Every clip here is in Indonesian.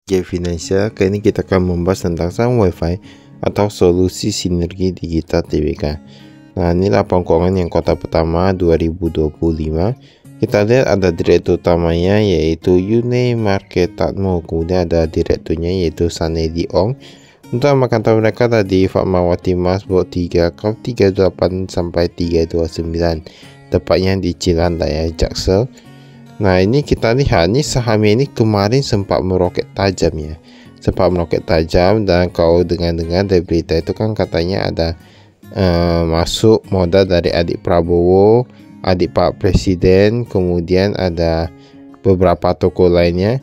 Finansial. Kali ini kita akan membahas tentang saham WiFi atau solusi sinergi digital Tbk. Nah, ini laporan keuangan yang kuartal pertama 2025. Kita lihat ada direktur utamanya yaitu Yune Marketatmo, kemudian ada direkturnya yaitu Sanedi Ong. Untuk amakan tahu mereka tadi Fatmawati Mas Bot 3 Kau 38 sampai 329, tepatnya di Cilandak Jaksel. Nah, ini kita lihat nih sahamnya ini kemarin sempat meroket tajam ya. Dan kalau dengar dari berita itu kan katanya ada masuk modal dari adik Prabowo, adik Pak Presiden, kemudian ada beberapa toko lainnya.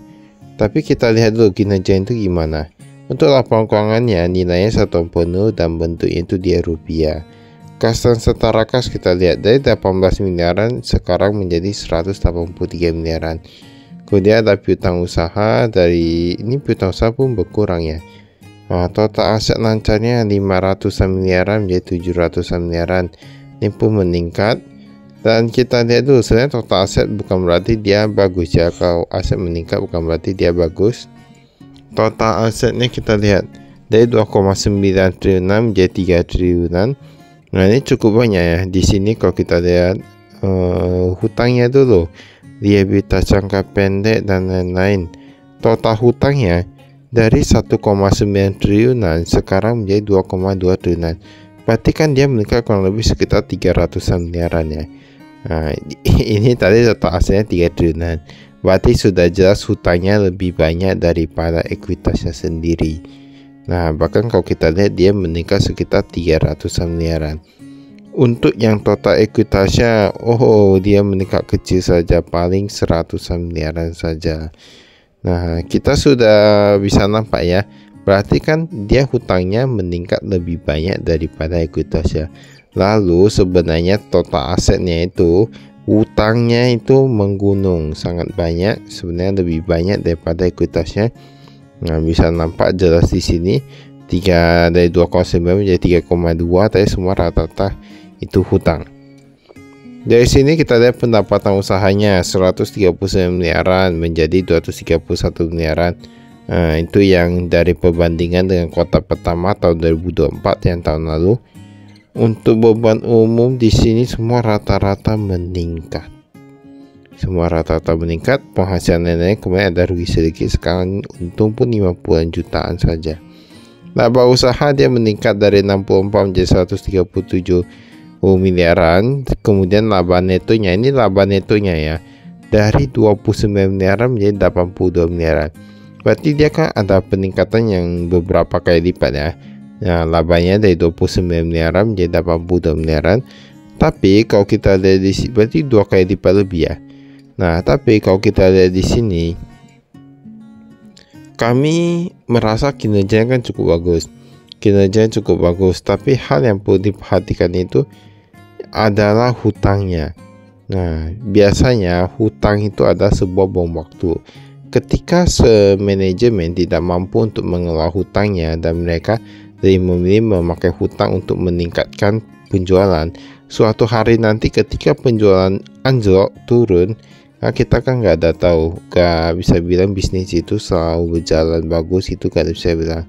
Tapi kita lihat dulu kinerja itu gimana. Untuk laporan keuangannya nilainya 1 tahun penuh dan bentuknya itu dia rupiah. Kas dan setara kas kita lihat dari 18 miliaran sekarang menjadi 183 miliaran. Kemudian ada piutang usaha, dari ini piutang usaha pun berkurang ya. Nah, total aset lancarnya 500 miliaran menjadi 700 miliaran. Ini pun meningkat. Dan kita lihat dulu, sebenarnya total aset bukan berarti dia bagus ya. Kalau aset meningkat bukan berarti dia bagus. Total asetnya kita lihat dari 2,9 triliunan menjadi 3 triliunan. Nah, ini cukup banyak ya. Di sini kalau kita lihat hutangnya dulu, liabilitas jangka pendek dan lain-lain. Total hutangnya dari 1,9 triliunan sekarang menjadi 2,2 triliunan. Berarti kan dia meningkat kurang lebih sekitar 300 miliaran ya. Nah, ini tadi total asetnya 3 triliunan. Berarti sudah jelas hutangnya lebih banyak daripada ekuitasnya sendiri. Nah, bahkan kalau kita lihat dia meningkat sekitar 300 miliaran. Untuk yang total ekuitasnya, dia meningkat kecil saja, paling 100 miliaran saja. Nah, kita sudah bisa nampak ya. Berarti kan dia hutangnya meningkat lebih banyak daripada ekuitasnya. Lalu sebenarnya total asetnya itu, hutangnya itu menggunung sangat banyak, sebenarnya lebih banyak daripada ekuitasnya. Nah, bisa nampak jelas di sini 3 dari 2,9 menjadi 3,2, tapi semua rata-rata itu hutang. Dari sini kita lihat pendapatan usahanya 139 miliaran menjadi 231 miliaran. Nah, itu yang dari perbandingan dengan kuartal pertama tahun 2024 yang tahun lalu. Untuk beban umum di sini semua rata-rata meningkat. Penghasilan nenek kemudian ada rugi sedikit, sekarang untung pun 50 jutaan saja. Laba usaha dia meningkat dari 64 menjadi 137 miliaran. Kemudian laba netonya ya, dari 29 miliaran menjadi 82 miliaran. Berarti dia kan ada peningkatan yang beberapa kali lipat ya. Nah, labanya dari 29 miliaran menjadi 82 miliaran. Tapi kalau kita lihat di sini berarti 2 kali lipat lebih ya. Nah, tapi kalau kita lihat di sini, kami merasa kinerjanya kan cukup bagus. Tapi hal yang perlu diperhatikan itu adalah hutangnya. Nah, biasanya hutang itu adalah sebuah bom waktu. Ketika manajemen tidak mampu untuk mengelola hutangnya dan mereka lebih memilih memakai hutang untuk meningkatkan penjualan, suatu hari nanti ketika penjualan anjlok turun, nah kita kan nggak ada tahu, nggak bisa bilang bisnis itu selalu berjalan bagus, itu nggak bisa bilang.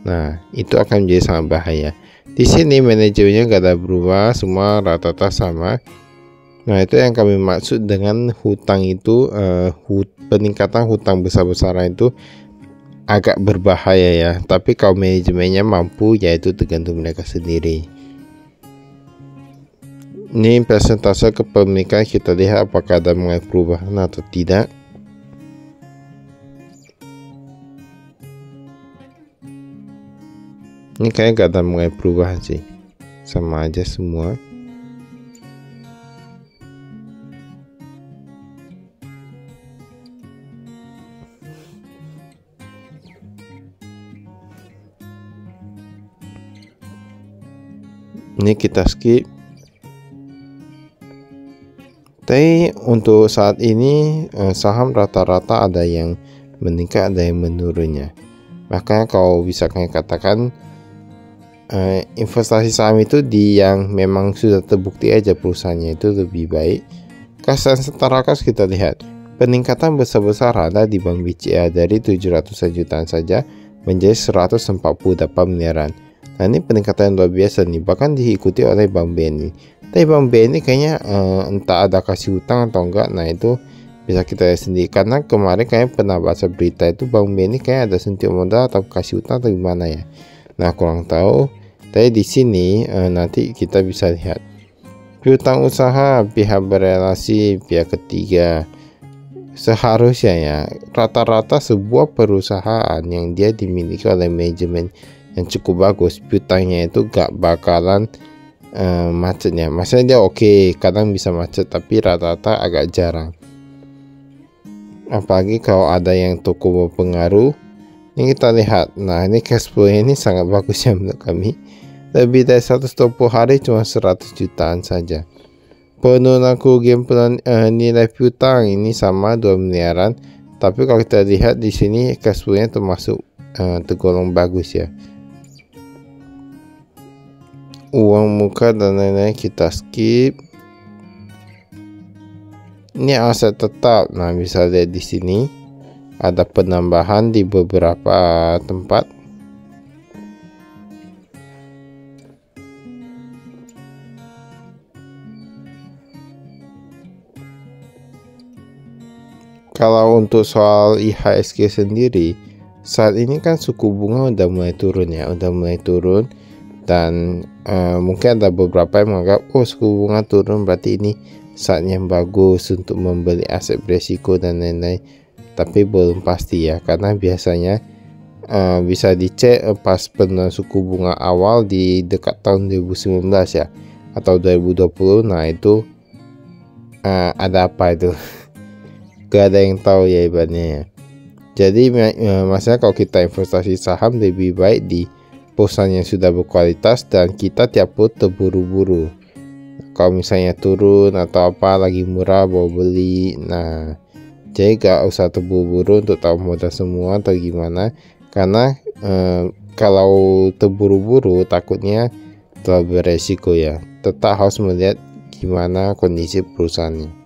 Nah, itu akan menjadi sangat bahaya. Di sini manajemennya nggak ada berubah, semua rata-rata sama. Nah, itu yang kami maksud dengan hutang itu, peningkatan hutang besar-besaran itu agak berbahaya ya. Tapi kalau manajemennya mampu, yaitu tergantung mereka sendiri. Ini persentase kepemilikan, kita lihat apakah ada mengalami perubahan atau tidak. Ini kayaknya gak ada mengalami perubahan sih, sama aja semua. Ini kita skip. Tapi untuk saat ini saham rata-rata ada yang meningkat, ada yang menurunnya. Maka kalau bisa kami katakan investasi saham itu di yang memang sudah terbukti aja perusahaannya itu lebih baik. Kas dan setara kas kita lihat peningkatan besar-besaran di Bank BCA dari 700 jutaan saja menjadi 148 miliaran. Nah, ini peningkatan yang luar biasa nih, bahkan diikuti oleh Bank BNI. Tapi Bank BNI kayaknya entah ada kasih hutang atau enggak. Nah, itu bisa kita lihat sendiri, karena kemarin kayaknya pernah baca berita itu Bank BNI kayak ada suntik modal atau kasih hutang atau gimana ya. Nah, kurang tahu. Tapi di sini nanti kita bisa lihat piutang usaha pihak berelasi pihak ketiga. Seharusnya ya rata-rata sebuah perusahaan yang dia dimiliki oleh manajemen yang cukup bagus, piutangnya itu gak bakalan macetnya. Maksudnya dia oke, kadang bisa macet, tapi rata-rata agak jarang. Apalagi kalau ada yang toko berpengaruh. Ini kita lihat, nah ini cash flow ini sangat bagus ya menurut kami. Lebih dari 120 hari cuma 100 jutaan saja. Penurunan kerugian nilai piutang ini sama 2 miliaran. Tapi kalau kita lihat di sini cash flow-nya termasuk tergolong bagus ya. Uang muka dan lain-lain kita skip. Ini aset tetap. Nah, bisa lihat di sini ada penambahan di beberapa tempat. Kalau untuk soal IHSG sendiri, saat ini kan suku bunga udah mulai turun ya, dan mungkin ada beberapa yang menganggap suku bunga turun berarti ini saatnya yang bagus untuk membeli aset beresiko dan lain-lain. Tapi belum pasti ya, karena biasanya bisa dicek pas penurunan suku bunga awal di dekat tahun 2019 ya, atau 2020. Nah itu ada apa itu? Gak ada yang tahu ya ibaratnya ya. Jadi maksudnya kalau kita investasi saham lebih baik di perusahaan yang sudah berkualitas dan kita tiap perlu terburu-buru. Kalau misalnya turun atau apa lagi murah bawa beli. Nah, jadi gak usah terburu-buru untuk tahu modal semua atau gimana. Karena kalau terburu-buru takutnya terlalu beresiko ya. Tetap harus melihat gimana kondisi perusahaannya.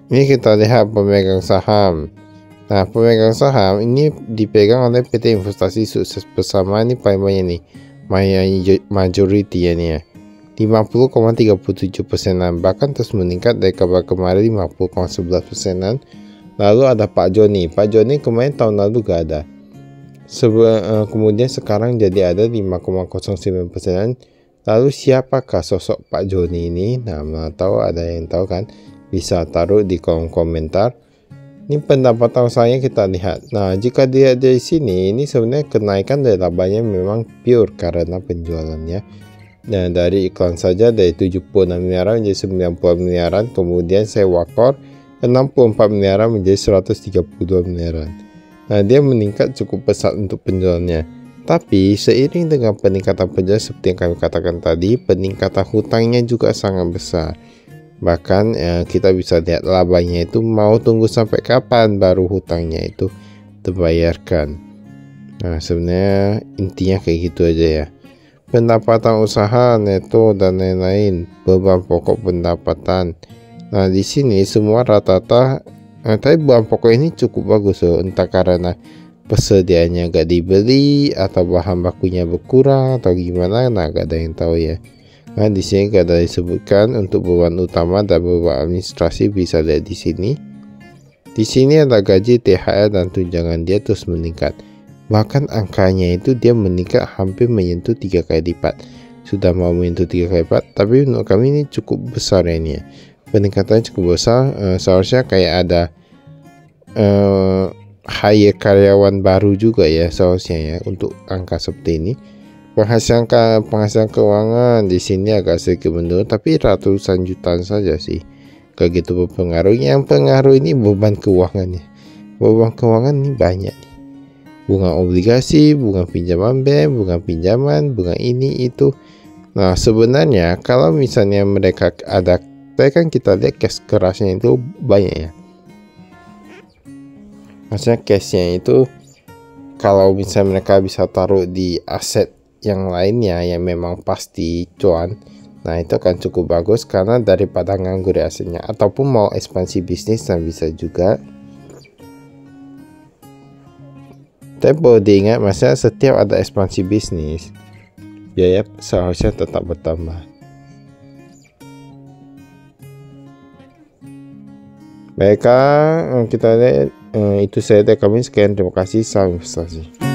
Ini kita lihat pemegang saham. Nah, pemegang saham ini dipegang oleh PT Investasi Sukses Bersama. Ini paling banyak nih, majority ya nih ya, 50,37%, bahkan terus meningkat dari kabar kemarin 50,11%. Lalu ada Pak Joni. Pak Joni kemarin tahun lalu gak ada. Kemudian sekarang jadi ada 5,09%. Lalu siapakah sosok Pak Joni ini? Nah, mau tahu, ada yang tahu kan? Bisa taruh di kolom komentar. Ini pendapatan usahanya kita lihat. Nah, jika dilihat dari sini, ini sebenarnya kenaikan dari labanya memang pure karena penjualannya. Nah, dari iklan saja dari 76 miliaran menjadi 90 miliaran, kemudian sewa kor 64 miliaran menjadi 132 miliaran. Nah, dia meningkat cukup pesat untuk penjualannya. Tapi seiring dengan peningkatan penjualan seperti yang kami katakan tadi, peningkatan hutangnya juga sangat besar. Bahkan kita bisa lihat labanya itu mau tunggu sampai kapan baru hutangnya itu terbayarkan. Nah, sebenarnya intinya kayak gitu aja ya. Pendapatan usaha neto dan lain-lain, beban pokok pendapatan. Nah, di sini semua rata-rata tapi bahan pokok ini cukup bagus loh. Entah karena persediaannya gak dibeli atau bahan bakunya berkurang atau gimana, nah gak ada yang tahu ya. Nah, di sini ada disebutkan untuk beban utama dan beban administrasi, bisa lihat di sini. Di sini ada gaji, THR dan tunjangan dia terus meningkat. Bahkan angkanya itu dia meningkat hampir menyentuh 3 kali lipat. Sudah mau menyentuh 3 kali lipat, tapi menurut kami ini cukup besar ya ini ya. Peningkatannya cukup besar. Seharusnya kayak ada hire karyawan baru juga ya seharusnya ya untuk angka seperti ini. Penghasilan keuangan di sini agak sedikit menurun, tapi ratusan jutaan saja sih. Kayak gitu berpengaruh. Yang pengaruh ini beban keuangannya. Beban keuangan ini banyak nih. Bunga obligasi, bunga pinjaman bank, bunga pinjaman, bunga ini itu. Nah, sebenarnya kalau misalnya mereka ada, kan kita lihat cash kerasnya itu banyak ya. Maksudnya cashnya itu kalau misalnya mereka bisa taruh di aset yang lainnya yang memang pasti cuan, Nah, itu akan cukup bagus karena daripada nganggur aslinya, ataupun mau ekspansi bisnis dan bisa juga. Tapi perlu diingat, masalah setiap ada ekspansi bisnis, biaya seharusnya tetap bertambah. Baiklah, kita lihat itu saya dari kami. Sekian, terima kasih, salam investasi.